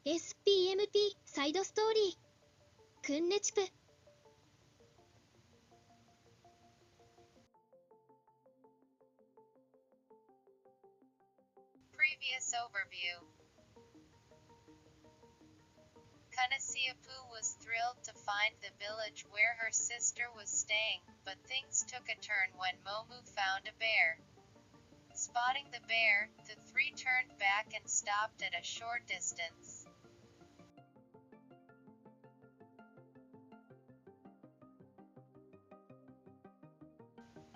SPMP サイドストーリーくんねちぷ Previous overview. Kanasiapu was thrilled to find the village where her sister was staying, but things took a turn when Momu found a bear. Spotting the bear, the three turned back and stopped at a short distance.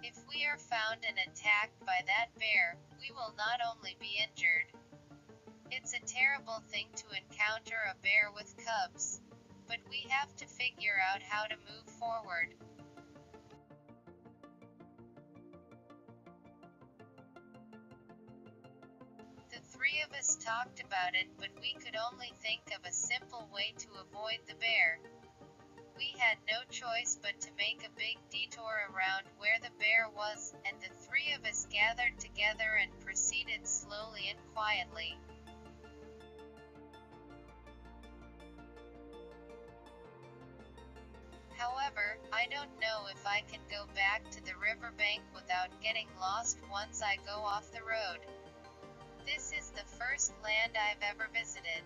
If we are found and attacked by that bear, we will not only be injured. It's a terrible thing to encounter a bear with cubs. But we have to figure out how to move forward. The three of us talked about it, but we could only think of a simple way to avoid the bear. We had no choice but to make a big detour around where the bear was, and the three of us gathered together and proceeded slowly and quietly. However, I don't know if I can go back to the riverbank without getting lost once I go off the road. This is the first land I've ever visited.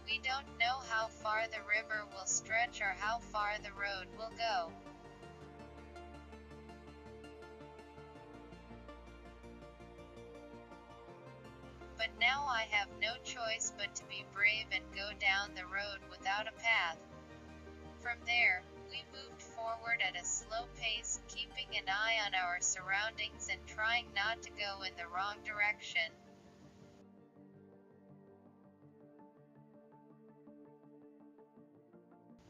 We don't know how far the river will stretch or how far the road will go. But now I have no choice but to be brave and go down the road without a path. From there, we moved forward at a slow pace, keeping an eye on our surroundings and trying not to go in the wrong direction.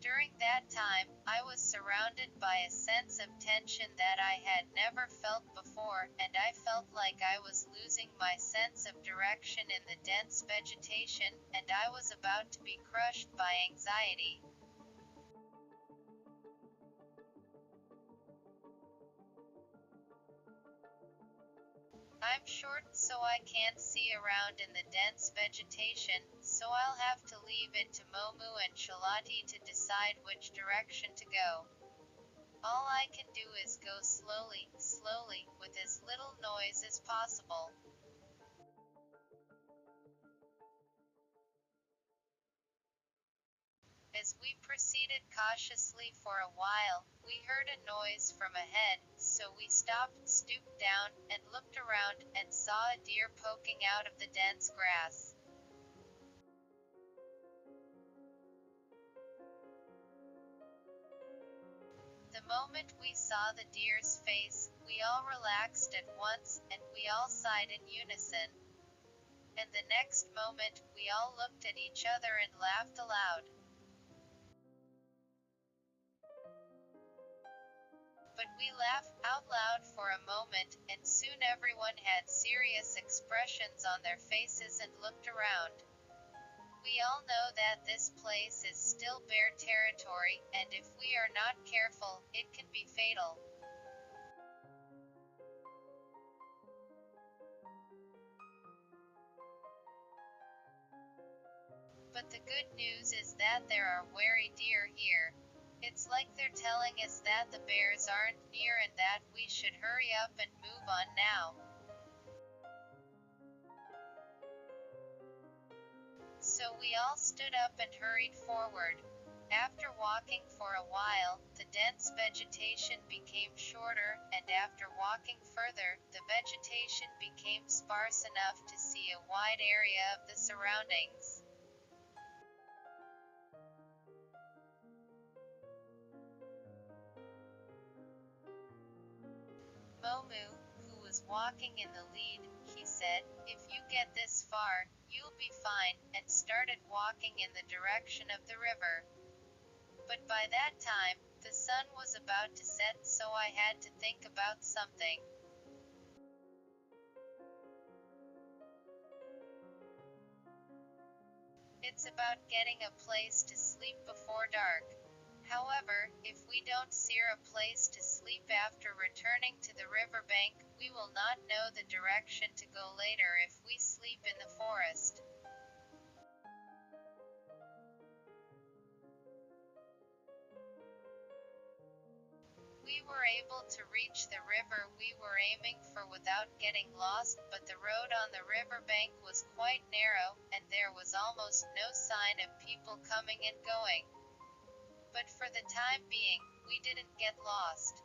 During that time, I was surrounded by a sense of tension that I had never felt before, and I felt like I was losing my sense of direction in the dense vegetation, and I was about to be crushed by anxiety. I'm short, so I can't see around in the dense vegetation, so I'll have to leave it to Momu and Shalati to decide which direction to go. All I can do is go slowly, slowly, with as little noise as possible. As we proceeded cautiously for a while, we heard a noise from ahead, so we stopped, stooped down, and looked around, and saw a deer poking out of the dense grass. The moment we saw the deer's face, we all relaxed at once, and we all sighed in unison. And the next moment, we all looked at each other and laughed aloud. But we laughed out loud for a moment, and soon everyone had serious expressions on their faces and looked around. We all know that this place is still bear territory, and if we are not careful, it can be fatal. But the good news is that there are wary deer here. It's like they're telling us that the bears aren't near and that we should hurry up and move on now. So we all stood up and hurried forward. After walking for a while, the dense vegetation became shorter, and after walking further, the vegetation became sparse enough to see a wide area of the surroundings. Momu, who was walking in the lead, he said, "If you get this far, you'll be fine," and started walking in the direction of the river. But by that time, the sun was about to set, so I had to think about something. It's about getting a place to sleep before dark. However, if we don't see a place to sleep after returning to the riverbank, we will not know the direction to go later if we sleep in the forest. We were able to reach the river we were aiming for without getting lost, but the road on the riverbank was quite narrow, and there was almost no sign of people coming and going. But for the time being, we didn't get lost.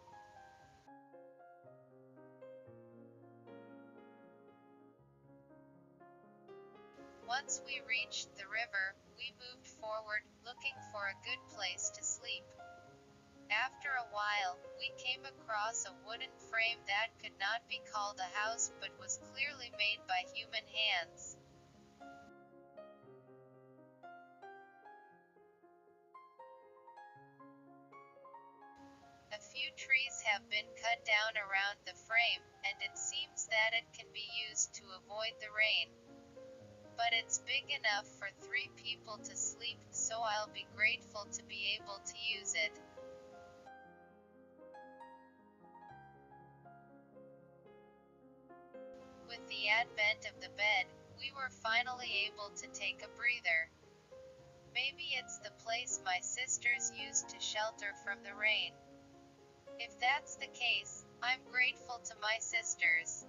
Once we reached the river, we moved forward, looking for a good place to sleep. After a while, we came across a wooden frame that could not be called a house but was clearly made by human hands. A few trees have been cut down around the frame, and it seems that it can be used to avoid the rain. But it's big enough for 3 people to sleep, so I'll be grateful to be able to use it. With the advent of the bed, we were finally able to take a breather. Maybe it's the place my sisters used to shelter from the rain. If that's the case, I'm grateful to my sisters.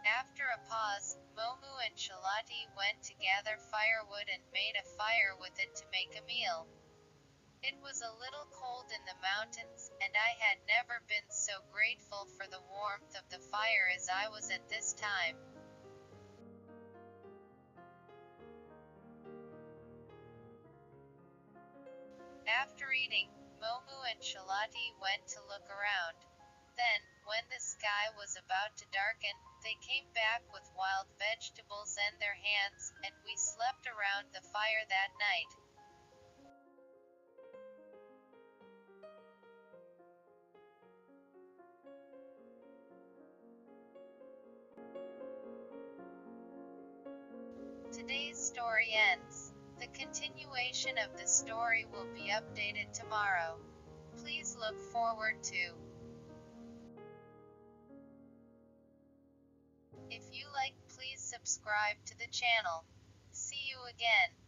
After a pause, Momu and Shalati went to gather firewood and made a fire with it to make a meal. It was a little cold in the mountains, and I had never been so grateful for the warmth of the fire as I was at this time. After eating, Momu and Shalati went to look around. Then, when the sky was about to darken, they came back with wild vegetables in their hands, and we slept around the fire that night. Today's story ends. The continuation of the story will be updated tomorrow. Please look forward to. If you like, please subscribe to the channel. See you again.